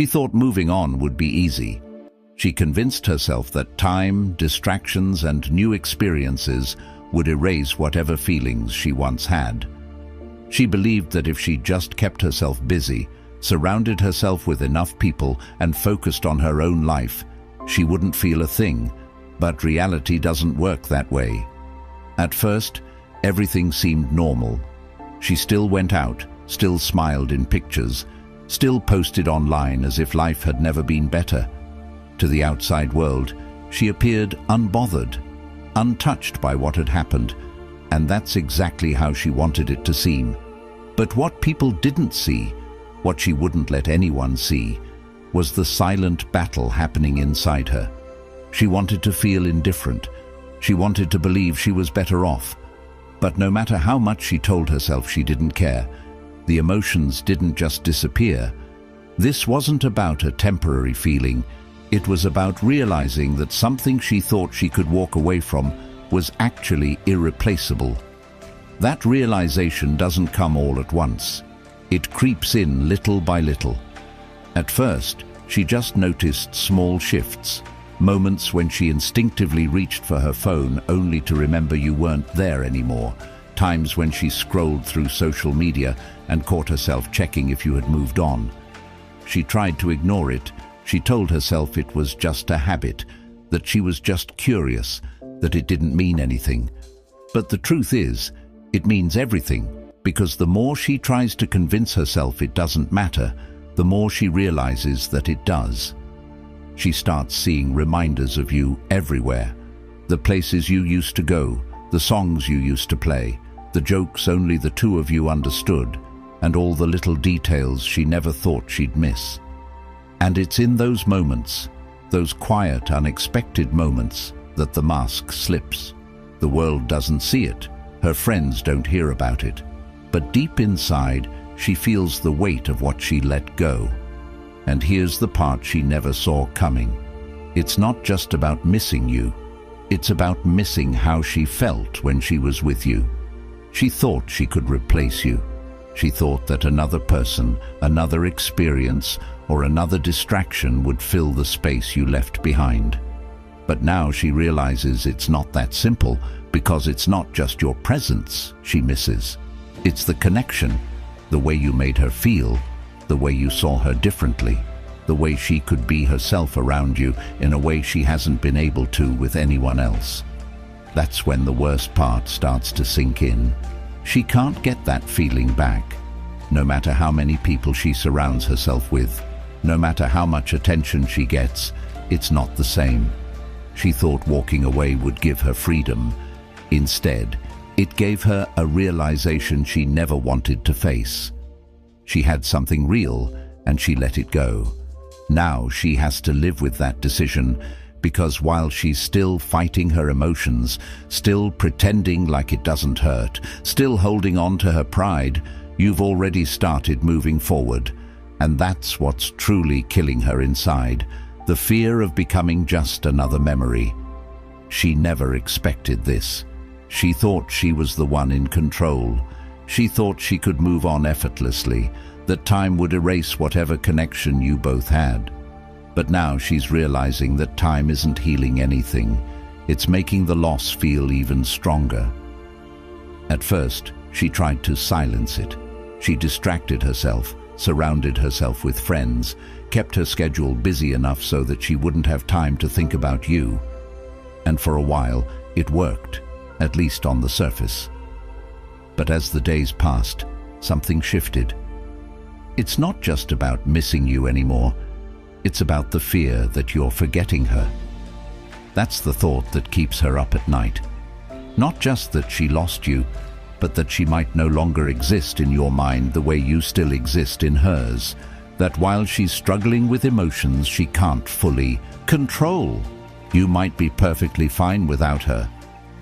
She thought moving on would be easy. She convinced herself that time, distractions, and new experiences would erase whatever feelings she once had. She believed that if she just kept herself busy, surrounded herself with enough people, and focused on her own life, she wouldn't feel a thing. But reality doesn't work that way. At first, everything seemed normal. She still went out, still smiled in pictures, still posted online as if life had never been better. To the outside world, she appeared unbothered, untouched by what had happened, and that's exactly how she wanted it to seem. But what people didn't see, what she wouldn't let anyone see, was the silent battle happening inside her. She wanted to feel indifferent. She wanted to believe she was better off. But no matter how much she told herself she didn't care, the emotions didn't just disappear. This wasn't about a temporary feeling. It was about realizing that something she thought she could walk away from was actually irreplaceable. That realization doesn't come all at once. It creeps in little by little. At first, she just noticed small shifts, moments when she instinctively reached for her phone only to remember you weren't there anymore, times when she scrolled through social media and caught herself checking if you had moved on. She tried to ignore it. She told herself it was just a habit, that she was just curious, that it didn't mean anything. But the truth is, it means everything, because the more she tries to convince herself it doesn't matter, the more she realizes that it does. She starts seeing reminders of you everywhere. The places you used to go, the songs you used to play, the jokes only the two of you understood, and all the little details she never thought she'd miss. And it's in those moments, those quiet, unexpected moments, that the mask slips. The world doesn't see it. Her friends don't hear about it. But deep inside, she feels the weight of what she let go. And here's the part she never saw coming. It's not just about missing you. It's about missing how she felt when she was with you. She thought she could replace you. She thought that another person, another experience, or another distraction would fill the space you left behind. But now she realizes it's not that simple, because it's not just your presence she misses. It's the connection, the way you made her feel, the way you saw her differently, the way she could be herself around you in a way she hasn't been able to with anyone else. That's when the worst part starts to sink in. She can't get that feeling back. No matter how many people she surrounds herself with, no matter how much attention she gets, it's not the same. She thought walking away would give her freedom. Instead, it gave her a realization she never wanted to face. She had something real, and she let it go. Now she has to live with that decision, because while she's still fighting her emotions, still pretending like it doesn't hurt, still holding on to her pride, you've already started moving forward. And that's what's truly killing her inside, the fear of becoming just another memory. She never expected this. She thought she was the one in control. She thought she could move on effortlessly, that time would erase whatever connection you both had. But now she's realizing that time isn't healing anything. It's making the loss feel even stronger. At first, she tried to silence it. She distracted herself, surrounded herself with friends, kept her schedule busy enough so that she wouldn't have time to think about you. And for a while, it worked, at least on the surface. But as the days passed, something shifted. It's not just about missing you anymore. It's about the fear that you're forgetting her. That's the thought that keeps her up at night. Not just that she lost you, but that she might no longer exist in your mind the way you still exist in hers. That while she's struggling with emotions she can't fully control, you might be perfectly fine without her.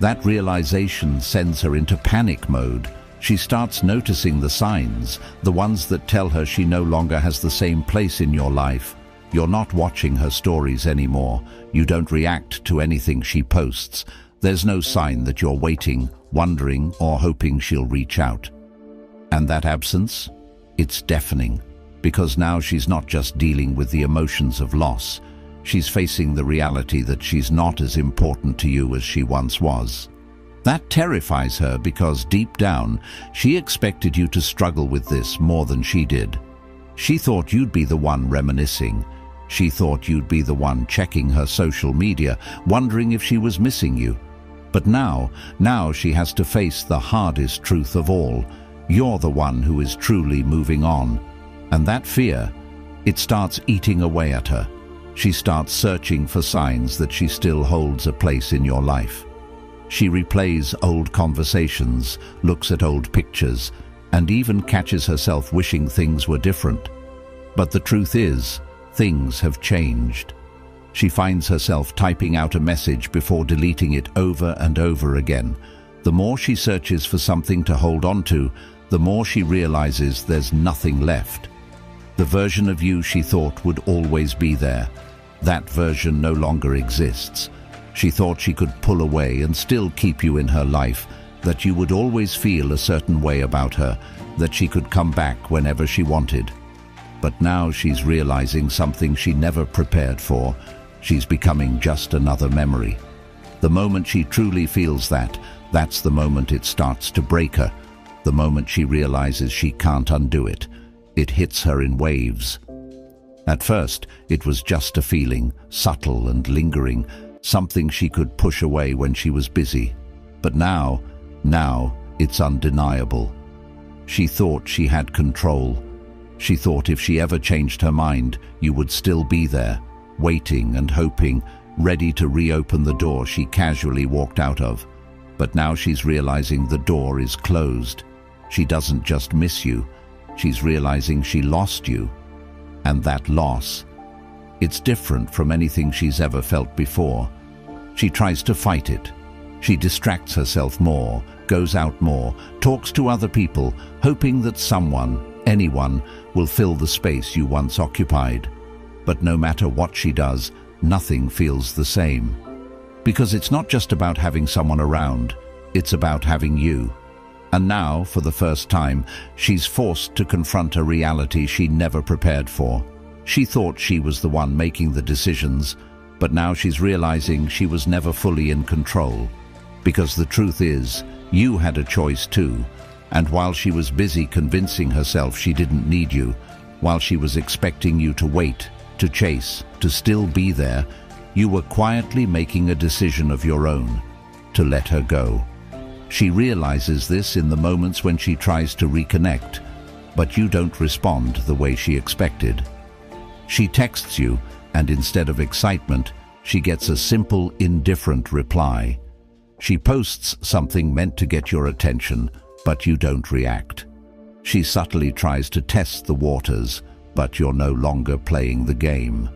That realization sends her into panic mode. She starts noticing the signs, the ones that tell her she no longer has the same place in your life. You're not watching her stories anymore. You don't react to anything she posts. There's no sign that you're waiting, wondering, or hoping she'll reach out. And that absence? It's deafening. because now she's not just dealing with the emotions of loss, she's facing the reality that she's not as important to you as she once was. That terrifies her because deep down, she expected you to struggle with this more than she did. She thought you'd be the one reminiscing. She thought you'd be the one checking her social media, wondering if she was missing you. But now she has to face the hardest truth of all. You're the one who is truly moving on. And that fear, it starts eating away at her. She starts searching for signs that she still holds a place in your life. She replays old conversations, looks at old pictures, and even catches herself wishing things were different. But the truth is, things have changed. She finds herself typing out a message before deleting it over and over again. The more she searches for something to hold on to, the more she realizes there's nothing left. The version of you she thought would always be there, that version no longer exists. She thought she could pull away and still keep you in her life, that you would always feel a certain way about her, that she could come back whenever she wanted. But now she's realizing something she never prepared for. She's becoming just another memory. The moment she truly feels that, that's the moment it starts to break her. The moment she realizes she can't undo it. It hits her in waves. At first, it was just a feeling, subtle and lingering, something she could push away when she was busy. But now it's undeniable. She thought she had control. She thought if she ever changed her mind, you would still be there, waiting and hoping, ready to reopen the door she casually walked out of. But now she's realizing the door is closed. She doesn't just miss you, she's realizing she lost you. And that loss, it's different from anything she's ever felt before. She tries to fight it. She distracts herself more, goes out more, talks to other people, hoping that someone, anyone, will fill the space you once occupied. But no matter what she does, nothing feels the same. Because it's not just about having someone around, it's about having you. And now, for the first time, she's forced to confront a reality she never prepared for. She thought she was the one making the decisions, but now she's realizing she was never fully in control. Because the truth is, you had a choice too. And while she was busy convincing herself she didn't need you, while she was expecting you to wait, to chase, to still be there, you were quietly making a decision of your own, to let her go. She realizes this in the moments when she tries to reconnect, but you don't respond the way she expected. She texts you, and instead of excitement, she gets a simple, indifferent reply. She posts something meant to get your attention, but you don't react. She subtly tries to test the waters, but you're no longer playing the game.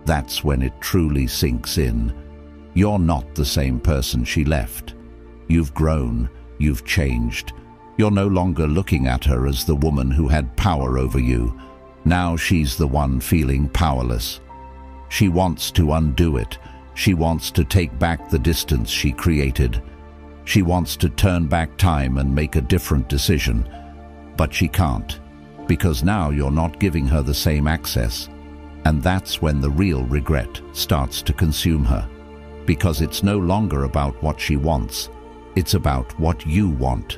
That's when it truly sinks in. You're not the same person she left. You've grown, you've changed. You're no longer looking at her as the woman who had power over you. Now she's the one feeling powerless. She wants to undo it. She wants to take back the distance she created. She wants to turn back time and make a different decision. But she can't, because now you're not giving her the same access. And that's when the real regret starts to consume her. Because it's no longer about what she wants. It's about what you want.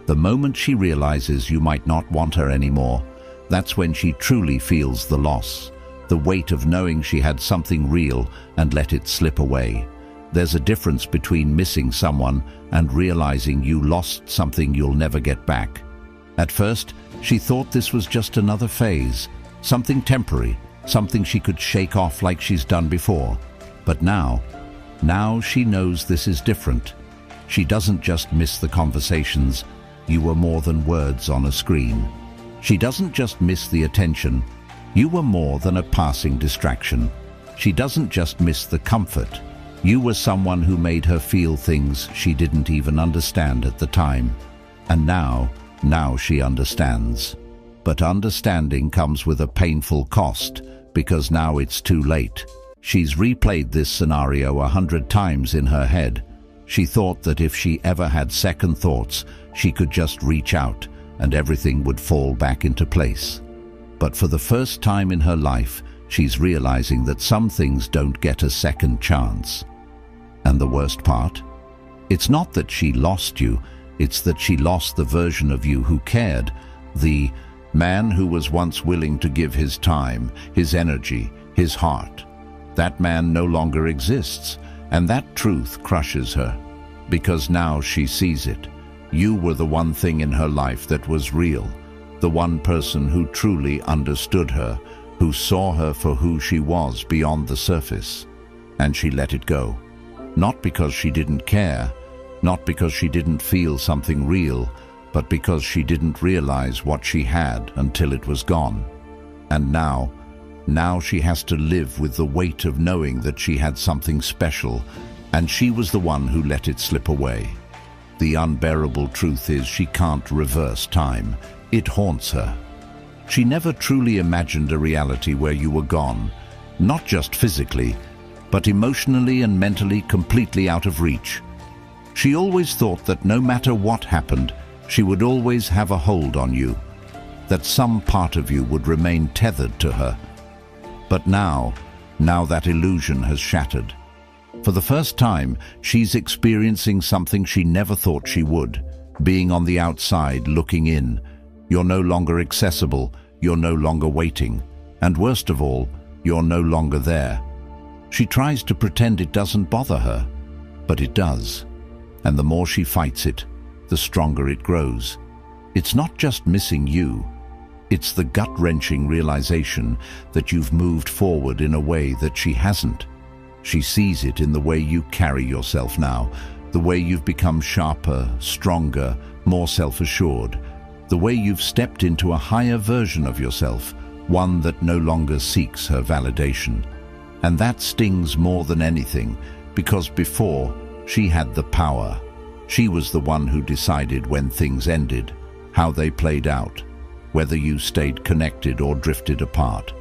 The moment she realizes you might not want her anymore, that's when she truly feels the loss, the weight of knowing she had something real and let it slip away. There's a difference between missing someone and realizing you lost something you'll never get back. At first, she thought this was just another phase, something temporary, something she could shake off like she's done before. But now she knows this is different. She doesn't just miss the conversations. You were more than words on a screen. She doesn't just miss the attention. You were more than a passing distraction. She doesn't just miss the comfort. You were someone who made her feel things she didn't even understand at the time. And now she understands. But understanding comes with a painful cost, because now it's too late. She's replayed this scenario 100 times in her head. She thought that if she ever had second thoughts, she could just reach out and everything would fall back into place. But for the first time in her life, she's realizing that some things don't get a second chance. And the worst part? It's not that she lost you, it's that she lost the version of you who cared, the man who was once willing to give his time, his energy, his heart. That man no longer exists, and that truth crushes her, because now she sees it. You were the one thing in her life that was real, the one person who truly understood her, who saw her for who she was beyond the surface. And she let it go. Not because she didn't care, not because she didn't feel something real, but because she didn't realize what she had until it was gone. And now she has to live with the weight of knowing that she had something special, and she was the one who let it slip away. The unbearable truth is she can't reverse time. It haunts her. She never truly imagined a reality where you were gone, not just physically, but emotionally and mentally completely out of reach. She always thought that no matter what happened, she would always have a hold on you, that some part of you would remain tethered to her. But now that illusion has shattered. For the first time, she's experiencing something she never thought she would, being on the outside, looking in. You're no longer accessible, you're no longer waiting, and worst of all, you're no longer there. She tries to pretend it doesn't bother her, but it does. And the more she fights it, the stronger it grows. It's not just missing you. It's the gut-wrenching realization that you've moved forward in a way that she hasn't. She sees it in the way you carry yourself now, the way you've become sharper, stronger, more self-assured, the way you've stepped into a higher version of yourself, one that no longer seeks her validation. And that stings more than anything, because before, she had the power. She was the one who decided when things ended, how they played out, whether you stayed connected or drifted apart.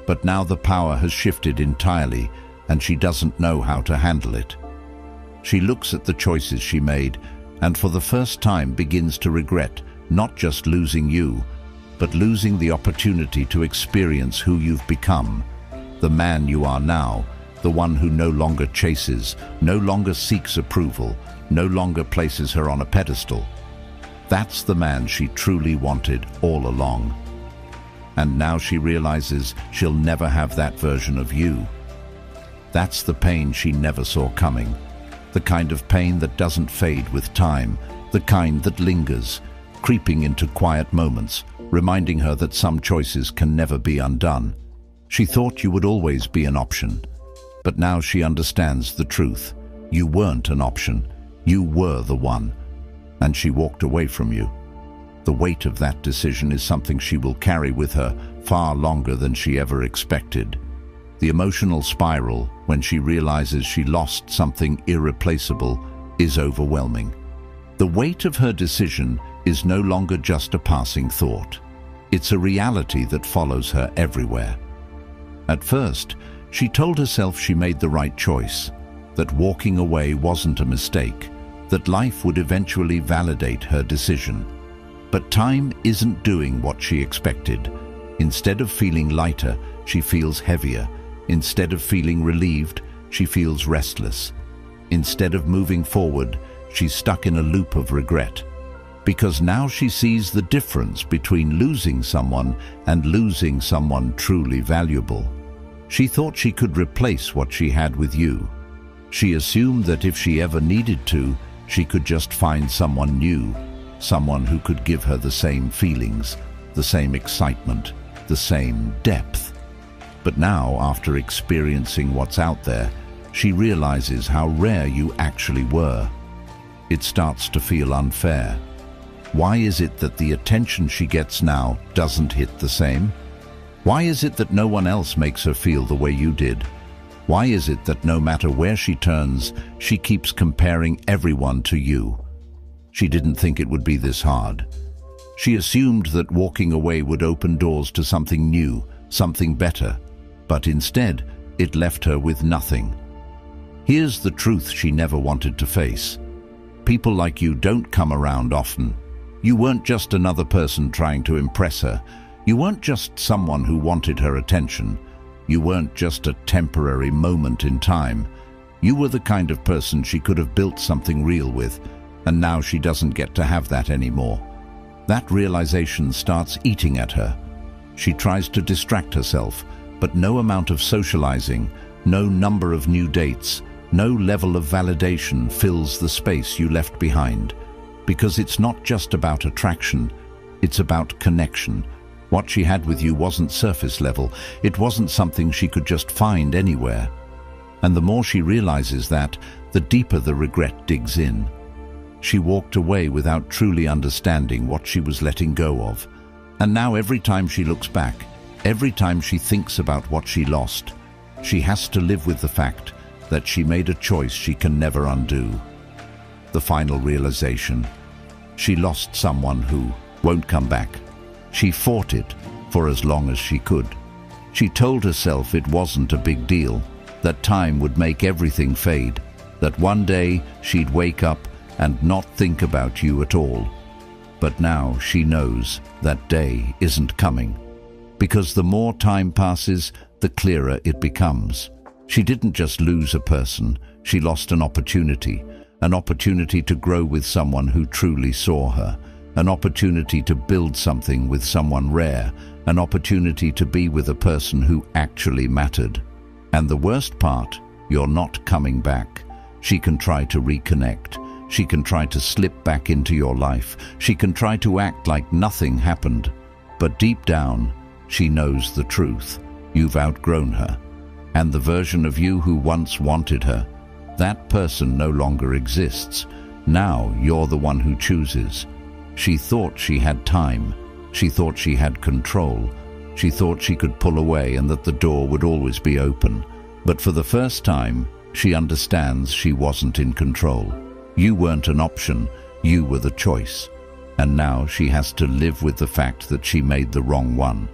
But now the power has shifted entirely, and she doesn't know how to handle it. She looks at the choices she made, and for the first time begins to regret not just losing you, but losing the opportunity to experience who you've become, the man you are now, the one who no longer chases, no longer seeks approval, no longer places her on a pedestal. That's the man she truly wanted all along. And now she realizes she'll never have that version of you. That's the pain she never saw coming, the kind of pain that doesn't fade with time, the kind that lingers, creeping into quiet moments, reminding her that some choices can never be undone. She thought you would always be an option, but now she understands the truth. You weren't an option, you were the one, and she walked away from you. The weight of that decision is something she will carry with her far longer than she ever expected. The emotional spiral, when she realizes she lost something irreplaceable, is overwhelming. The weight of her decision is no longer just a passing thought. It's a reality that follows her everywhere. At first, she told herself she made the right choice, that walking away wasn't a mistake, that life would eventually validate her decision. But time isn't doing what she expected. Instead of feeling lighter, she feels heavier. Instead of feeling relieved, she feels restless. Instead of moving forward, she's stuck in a loop of regret. Because now she sees the difference between losing someone and losing someone truly valuable. She thought she could replace what she had with you. She assumed that if she ever needed to, she could just find someone new, someone who could give her the same feelings, the same excitement, the same depth. But now, after experiencing what's out there, she realizes how rare you actually were. It starts to feel unfair. Why is it that the attention she gets now doesn't hit the same? Why is it that no one else makes her feel the way you did? Why is it that no matter where she turns, she keeps comparing everyone to you? She didn't think it would be this hard. She assumed that walking away would open doors to something new, something better, but instead, it left her with nothing. Here's the truth she never wanted to face. People like you don't come around often. You weren't just another person trying to impress her. You weren't just someone who wanted her attention. You weren't just a temporary moment in time. You were the kind of person she could have built something real with, and now she doesn't get to have that anymore. That realization starts eating at her. She tries to distract herself, but no amount of socializing, no number of new dates, no level of validation fills the space you left behind. Because it's not just about attraction, it's about connection. What she had with you wasn't surface level. It wasn't something she could just find anywhere. And the more she realizes that, the deeper the regret digs in. She walked away without truly understanding what she was letting go of. And now every time she looks back, every time she thinks about what she lost, she has to live with the fact that she made a choice she can never undo. The final realization: she lost someone who won't come back. She fought it for as long as she could. She told herself it wasn't a big deal, that time would make everything fade, that one day she'd wake up and not think about you at all. But now she knows that day isn't coming, because the more time passes, the clearer it becomes. She didn't just lose a person, she lost an opportunity to grow with someone who truly saw her, an opportunity to build something with someone rare, an opportunity to be with a person who actually mattered. And the worst part, you're not coming back. She can try to reconnect. She can try to slip back into your life. She can try to act like nothing happened. But deep down, she knows the truth. You've outgrown her. And the version of you who once wanted her, that person no longer exists. Now you're the one who chooses. She thought she had time. She thought she had control. She thought she could pull away and that the door would always be open. But for the first time, she understands she wasn't in control. You weren't an option, you were the choice. And now she has to live with the fact that she made the wrong one.